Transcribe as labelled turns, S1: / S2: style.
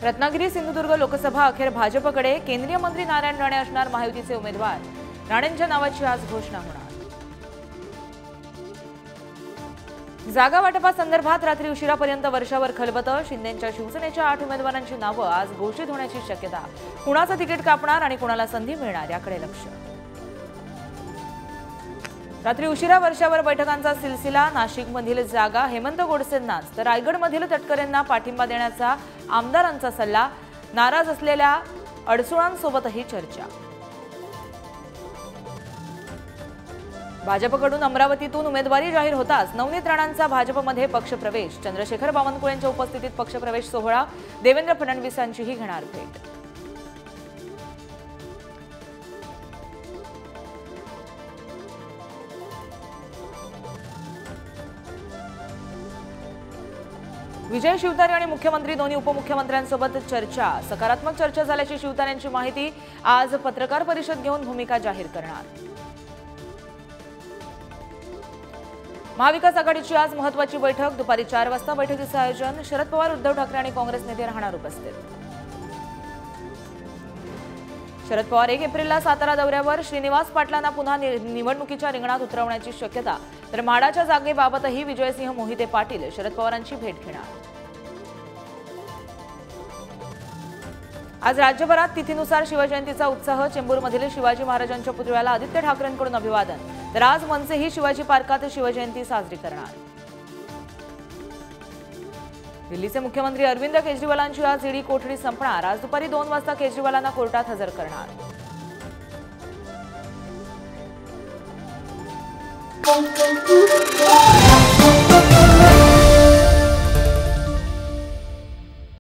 S1: रत्नागिरी सिंधुदुर्ग लोकसभा अखेर भाजपकडे। केंद्रीय मंत्री नारायण राणे असणार महायुतीचे उमेदवार। राणेंच्या नावाची आज घोषणा होणार। जागा वाटपासंदर्भात रात्री उशिरापर्यंत वर्षावर खलबतं। शिंदेंच्या शिवसेनेच्या 8 उमेदवारांची नावं आज घोषित होण्याची शक्यता। कुणाचं तिकीट कापणार आणि कुणाला संधी मिळणार याकडे लक्ष। रात्री उशिरा वर्षावर बैठकांचा सिलसिला। नाशिकमधील जागा हेमंत गोडसेंनाच तर रायगडमधील तटकरेंना पाठिंबा देण्याचा आमदारांचा सल्ला। नाराज असलेल्या अडसुळांसोबतही चर्चा। भाजपकडून अमरावतीतून उमेदवारी जाहीर होताच नवनीत राणांचा भाजपमध्ये पक्षप्रवेश। चंद्रशेखर बावनकुळेंच्या उपस्थितीत पक्षप्रवेश सोहळा। देवेंद्र फडणवीसांचीही घेणार भेट। विजय शिवतारे आणि मुख्यमंत्री दोन्ही उपमुख्यमंत्र्यांसोबत चर्चा। सकारात्मक चर्चा झाल्याची शिवतारेंची माहिती। आज पत्रकार परिषद घेऊन भूमिका जाहीर करणार। महाविकास आघाडीची आज महत्त्वाची बैठक। दुपारी 4 वाजता बैठकीचं आयोजन। शरद पवार, उद्धव ठाकरे आणि काँग्रेस नेते राहणार उपस्थित। शरद पवार 1 एप्रिलला सातारा दौऱ्यावर। श्रीनिवास पाटलांना पुन्हा निवडणुकीच्या रिंगणात उतरवण्याची शक्यता। तर माडाच्या जागेबाबतही विजयसिंह मोहिते पाटील शरद पवारांची भेट घेणार। आज राज्यभरात तिथीनुसार शिवजयंतीचा उत्साह। चेंबूरमधील शिवाजी महाराजांच्या पुतळ्याला आदित्य ठाकरेंकडून अभिवादन। तर आज मनसेही शिवाजी पार्कात शिवजयंती साजरी करणार। दिल्लीचे मुख्यमंत्री अरविंद केजरीवालांची आज ईडी कोठडी संपणार। आज दुपारी 2 वाजता केजरीवालांना कोर्टात हजर करणार।